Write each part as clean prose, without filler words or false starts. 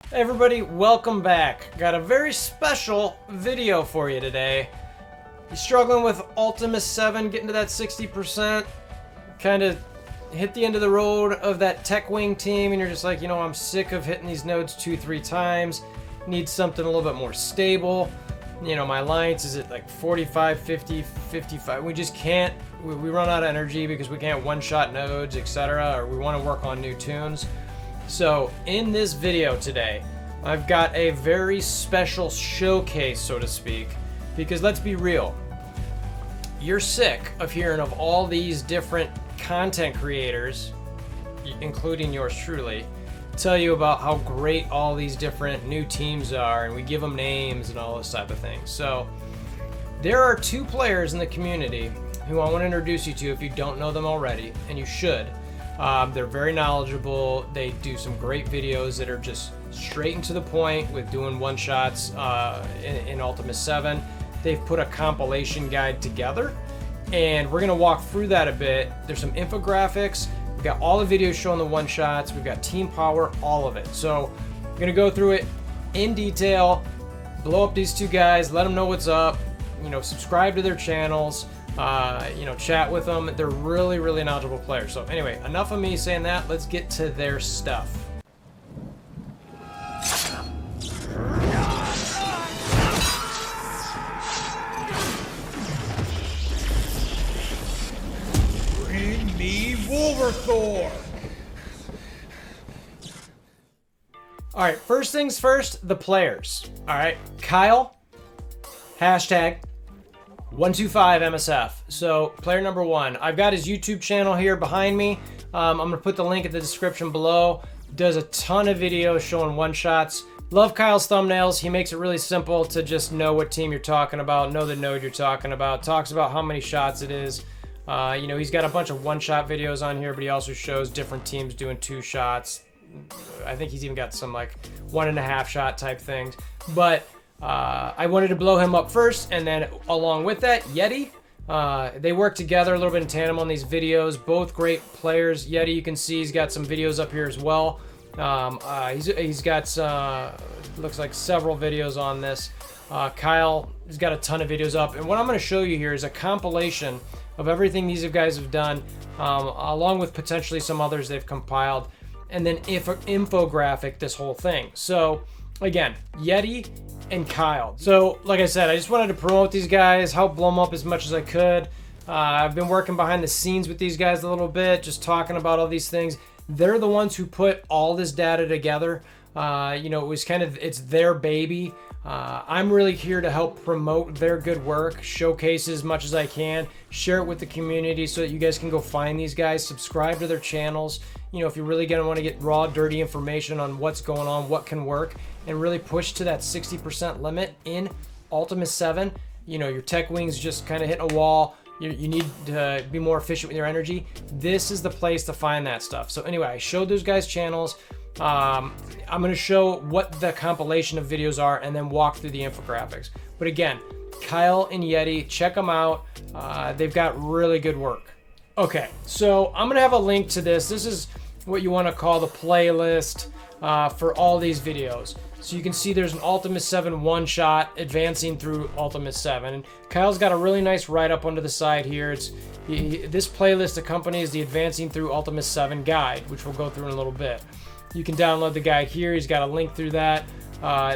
Hey everybody, welcome back. Got a very special video for you today. You struggling with Ultimus 7, getting to that 60%, kind of hit the end of the road of that tech wing team, and you're just like, I'm sick of hitting these nodes 2-3 times. Need something a little bit more stable. My alliance is at like 45, 50, 55. We just can't, we run out of energy because we can't one-shot nodes, etc., or we want to work on new tunes. So in this video today, I've got a very special showcase, so to speak, because let's be real, you're sick of hearing of all these different content creators, including yours truly, tell you about how great all these different new teams are, and we give them names and all this type of thing. So there are two players in the community who I want to introduce you to if you don't know them already, and you should. They're very knowledgeable. They do some great videos that are just straight and to the point with doing one-shots in Ultimus 7. They've put a compilation guide together, and we're going to walk through that a bit. There's some infographics. We've got all the videos showing the one-shots. We've got team power, all of it. So we're going to go through it in detail, blow up these two guys, let them know what's up, subscribe to their channels. Chat with them. They're really, really knowledgeable players. So anyway, enough of me saying that. Let's get to their stuff. Bring me WolverThor! All right, first things first, the players. All right, Kyle, hashtag 125 MSF. So player number one, I've got his YouTube channel here behind me. I'm gonna put the link in the description below. Does a ton of videos showing one-shots. Love Kyle's thumbnails. He makes it really simple to just know what team you're talking about, know the node you're talking about, talks about how many shots it is. He's got a bunch of one-shot videos on here, but he also shows different teams doing 2 shots. I think he's even got some like 1.5 shot type things. But I wanted to blow him up first, and then along with that, Yeti. They work together a little bit in tandem on these videos. Both great players. Yeti, you can see he's got some videos up here as well. He's got looks like several videos on this. Kyle has got a ton of videos up, and what I'm going to show you here is a compilation of everything these guys have done, along with potentially some others they've compiled, and then infographic this whole thing. So again, Yeti and Kyle. So like I said, I just wanted to promote these guys, help blow them up as much as I could. I've been working behind the scenes with these guys a little bit, just talking about all these things. They're the ones who put all this data together. It's their baby. I'm really here to help promote their good work, showcase as much as I can, share it with the community so that you guys can go find these guys, subscribe to their channels. If you're really going to want to get raw, dirty information on what's going on, what can work, and really push to that 60% limit in Ultimus 7. Your tech wings just kind of hitting a wall. You need to be more efficient with your energy. This is the place to find that stuff. So anyway, I showed those guys' channels. I'm going to show what the compilation of videos are and then walk through the infographics. But again, Kyle and Yeti, check them out. They've got really good work. Okay, so I'm going to have a link to this. This is what you want to call the playlist for all these videos. So you can see there's an Ultimus 7 one-shot advancing through Ultimus 7. And Kyle's got a really nice write-up onto the side here. This playlist accompanies the Advancing Through Ultimus 7 guide, which we'll go through in a little bit. You can download the guide here. He's got a link through that.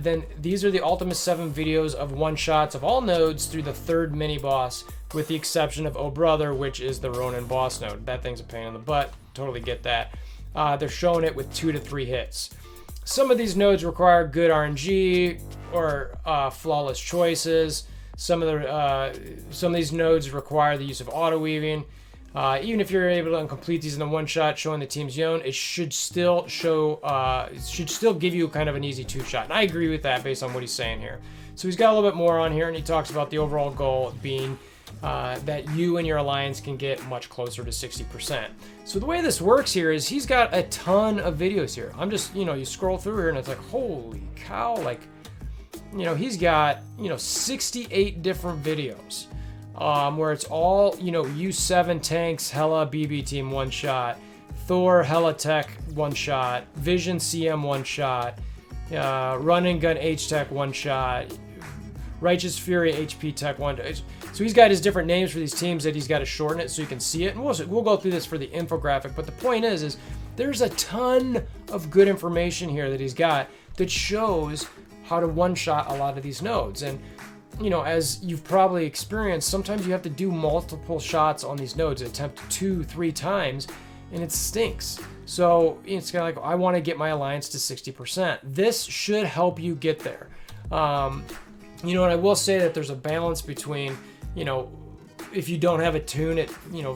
Then these are the Ultimus 7 videos of one-shots of all nodes through the 3rd mini-boss, with the exception of Oh Brother, which is the Ronin boss node. That thing's a pain in the butt. Totally get that. They're showing it with 2 to 3 hits. Some of these nodes require good RNG or flawless choices. Some of these nodes require the use of auto weaving. Even if you're able to complete these in a one-shot, showing the team's zone, it should still give you kind of an easy 2-shot. And I agree with that based on what he's saying here. So he's got a little bit more on here, and he talks about the overall goal being that you and your alliance can get much closer to 60%. So the way this works here is he's got a ton of videos here. I'm just, you scroll through here and it's like, holy cow, like, he's got, 68 different videos. Where it's all, U7 tanks, Hella BB team one shot, Thor Hella Tech one shot, Vision CM one shot, Run and Gun H-Tech one shot, Righteous Fury HP Tech one. So he's got his different names for these teams that he's got to shorten it so you can see it. And we'll go through this for the infographic. But the point is there's a ton of good information here that he's got that shows how to one-shot a lot of these nodes. And as you've probably experienced, sometimes you have to do multiple shots on these nodes, attempt 2-3 times, and it stinks. So it's kind of like, I want to get my alliance to 60%. This should help you get there. And I will say that there's a balance between, if you don't have a tune at,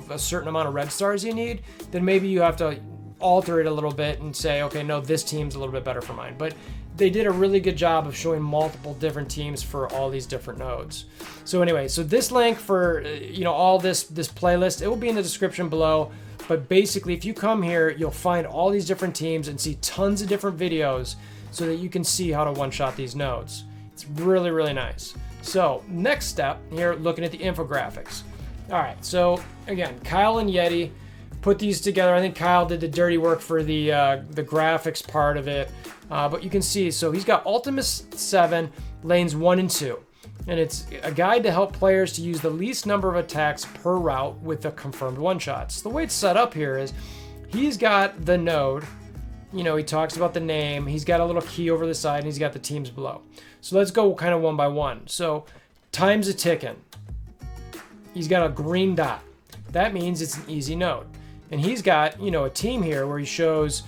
a certain amount of red stars you need, then maybe you have to alter it a little bit and say, okay, no, this team's a little bit better for mine. But they did a really good job of showing multiple different teams for all these different nodes. So anyway, so this link for, all this playlist, it will be in the description below. But basically, if you come here, you'll find all these different teams and see tons of different videos so that you can see how to one-shot these nodes. It's really, really nice. So next step here, looking at the infographics. All right, so again, Kyle and Yeti put these together. I think Kyle did the dirty work for the graphics part of it. But you can see, so he's got Ultimus 7, lanes 1 and 2. And it's a guide to help players to use the least number of attacks per route with the confirmed one-shots. The way it's set up here is he's got the node, he talks about the name, he's got a little key over the side, and he's got the teams below. So let's go kind of one by one. So time's a ticking. He's got a green dot. That means it's an easy node. And he's got, a team here where he shows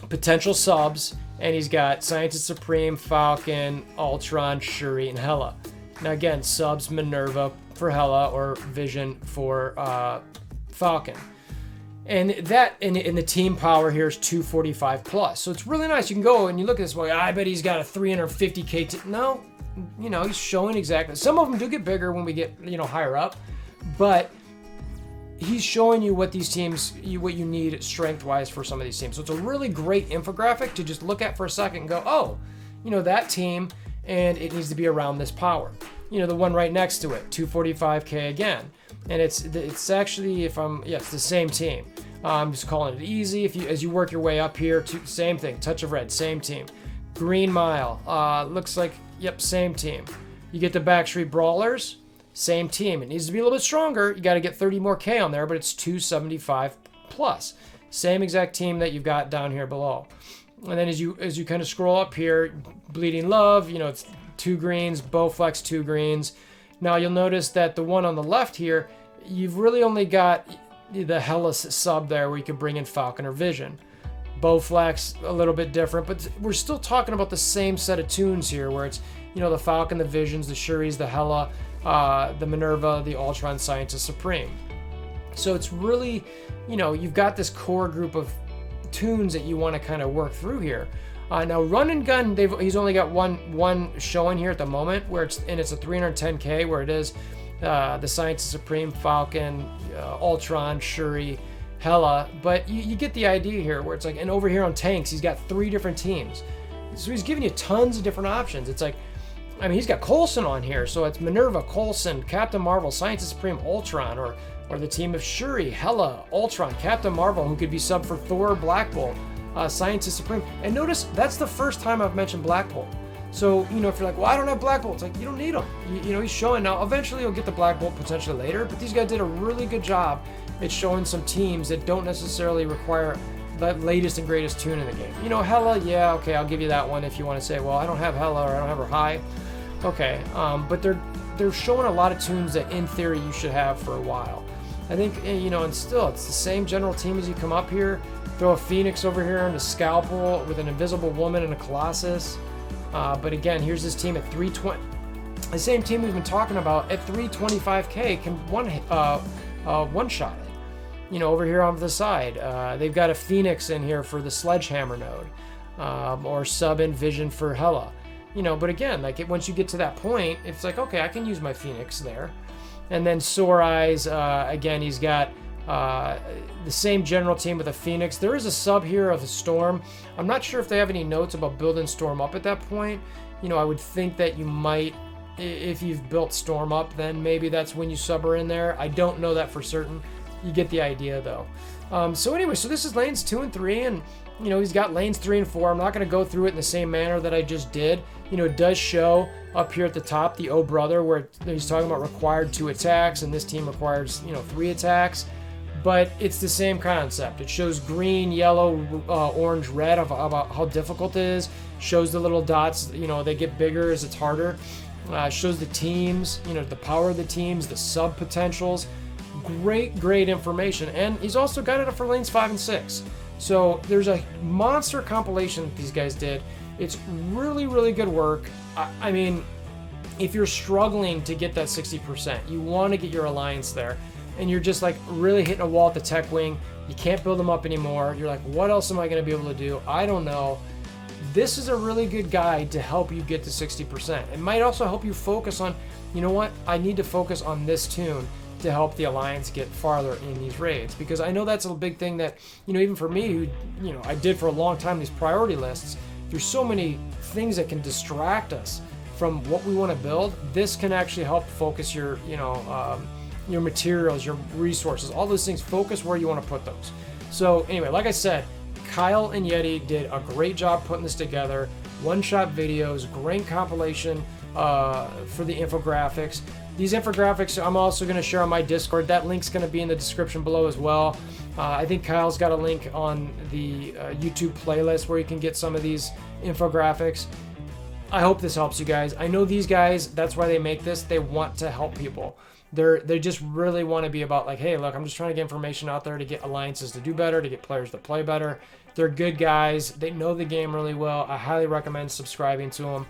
potential subs, and he's got Scientist Supreme, Falcon, Ultron, Shuri, and Hela. Now again, subs Minerva for Hela or Vision for Falcon. And that in the team power here is 245 plus. So it's really nice. You can go and you look at this, well, I bet he's got a 350k. No, he's showing exactly. Some of them do get bigger when we get, higher up, but he's showing you what these teams, what you need strength-wise for some of these teams. So it's a really great infographic to just look at for a second and go, oh, that team, and it needs to be around this power. The one right next to it, 245k again. And it's actually, it's the same team. I'm just calling it easy. As you work your way up here, same thing, Touch of Red, same team. Green Mile, looks like, yep, same team. You get the Backstreet Brawlers, same team. It needs to be a little bit stronger. You got to get 30 more K on there, but it's 275 plus. Same exact team that you've got down here below. And then as you kind of scroll up here, Bleeding Love, it's 2 greens, Bowflex 2 greens. Now you'll notice that the one on the left here, you've really only got the Hela sub there where you could bring in Falcon or Vision. Bowflex, a little bit different, but we're still talking about the same set of tunes here where it's, the Falcon, the Visions, the Shuris, the Hela, the Minerva, the Ultron, Scientist Supreme. So it's really, you've got this core group of tunes that you want to kind of work through here. Now Run and Gun, he's only got one showing here at the moment where it's a 310k where it is the Scientist Supreme, Falcon, Ultron, Shuri, Hela, but you get the idea here where it's like, and over here on tanks he's got 3 different teams, so he's giving you tons of different options. It's like, he's got Coulson on here, so it's Minerva, Coulson, Captain Marvel, Scientist Supreme, Ultron, or the team of Shuri, Hela, Ultron, Captain Marvel, who could be sub for Thor, Black Bolt, Scientist Supreme. And notice that's the first time I've mentioned Black Bolt. So, if you're like, well, I don't have Black Bolt, it's like, you don't need him. He's showing now. Eventually you'll get the Black Bolt potentially later, but these guys did a really good job at showing some teams that don't necessarily require the latest and greatest tune in the game. Hela, yeah, okay, I'll give you that one if you want to say, well, I don't have Hela or I don't have her high. Okay, but they're showing a lot of tunes that in theory you should have for a while. I think, and still it's the same general team as you come up here. Throw a Phoenix over here and a Scalpel with an Invisible Woman and a Colossus. But again, here's this team at 320. The same team we've been talking about at 325k can one-shot it. Over here on the side, they've got a Phoenix in here for the Sledgehammer node, or sub in Vision for Hela. But again, once you get to that point, it's like, okay, I can use my Phoenix there. And then Sore Eyes, again, he's got the same general team with a Phoenix. There is a sub here of a Storm. I'm not sure if they have any notes about building Storm up at that point. I would think that you might, if you've built Storm up, then maybe that's when you sub her in there. I don't know that for certain. You get the idea though. So anyway, so this is lanes 2 and 3, and you know, he's got lanes 3 and 4. I'm not going to go through it in the same manner that I just did. You know, it does show up here at the top the Oh Brother, where he's talking about required 2 attacks, and this team requires, you know, 3 attacks. But it's the same concept. It shows green, yellow, orange, red about how difficult it is. Shows the little dots, you know, they get bigger as it's harder. Shows the teams, you know, the power of the teams, the sub potentials. Great information. And he's also got it up for lanes 5 and 6. So there's a monster compilation that these guys did. It's really good work. I mean, if you're struggling to get that 60%, you want to get your alliance there, and you're just like really hitting a wall at the tech wing, you can't build them up anymore. You're like, what else am I going to be able to do? I don't know. This is a really good guide to help you get to 60%. It might also help you focus on, you know what, I need to focus on this tune to help the alliance get farther in these raids, because I know that's a big thing that, you know, even for me, who, you know, I did for a long time these priority lists. There's so many things that can distract us from what we want to build. This can actually help focus your, you know, your materials, your resources, all those things. Focus where you want to put those. So anyway, like I said, Kyle and Yeti did a great job putting this together. One-shot videos, great compilation for the infographics. These infographics I'm also going to share on my Discord. That link's going to be in the description below as well. I think Kyle's got a link on the YouTube playlist where you can get some of these infographics. I hope this helps you guys. I know these guys, that's why they make this. They want to help people. They just really want to be about like, hey, look, I'm just trying to get information out there to get alliances to do better, to get players to play better. They're good guys. They know the game really well. I highly recommend subscribing to them.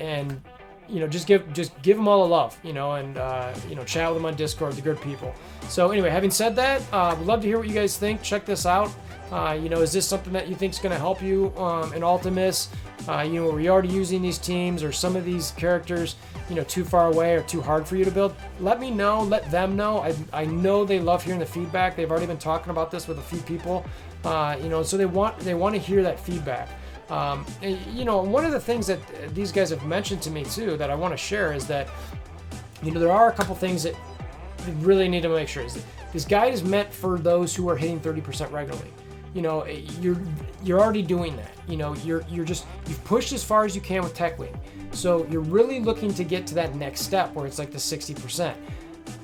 And you know, just give them all the love, you know, and you know, chat with them on Discord. They're good people. So anyway, having said that, would love to hear what you guys think. Check this out. You know, is this something that you think is going to help you in Ultimus? You know, are you already using these teams, or some of these characters, you know, too far away or too hard for you to build? Let me know. Let them know. I know they love hearing the feedback. They've already been talking about this with a few people. You know, so they want to hear that feedback. And, you know, one of the things that these guys have mentioned to me too that I want to share is that, you know, there are a couple things that you really need to make sure is that this guide is meant for those who are hitting 30% regularly. You know, you're already doing that. You know, you've pushed as far as you can with Tech Wing. So you're really looking to get to that next step where it's like the 60%.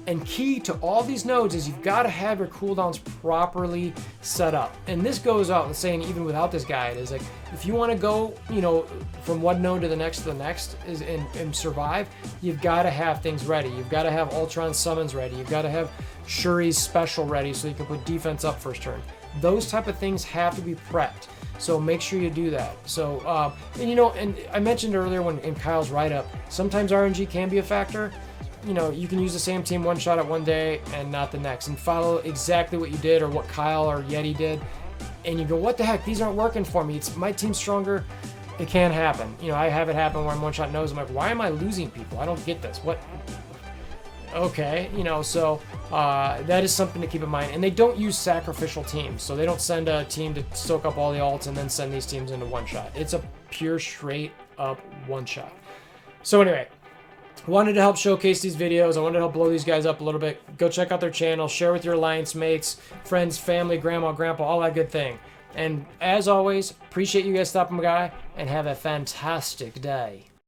And key to all these nodes is you've got to have your cooldowns properly set up. And this goes out and saying, even without this guide, is like, if you want to go, you know, from one node to the next and survive, you've got to have things ready. You've got to have Ultron summons ready. You've got to have Shuri's special ready so you can put defense up first turn. Those type of things have to be prepped. So make sure you do that. So, and you know, and I mentioned earlier in Kyle's write-up, sometimes RNG can be a factor. You know, you can use the same team one shot at one day and not the next, and follow exactly what you did or what Kyle or Yeti did, and you go, what the heck, these aren't working for me. It's my team's stronger. It can happen. You know, I have it happen where I'm one shot nose. I'm like, why am I losing people? I don't get this. What? Okay, you know, so that is something to keep in mind. And they don't use sacrificial teams, so they don't send a team to soak up all the ults and then send these teams into one shot. It's a pure straight up one shot. So anyway, wanted to help showcase these videos. I wanted to help blow these guys up a little bit. Go check out their channel, share with your alliance mates, friends, family, grandma, grandpa, all that good thing. And as always, appreciate you guys stopping by, and have a fantastic day.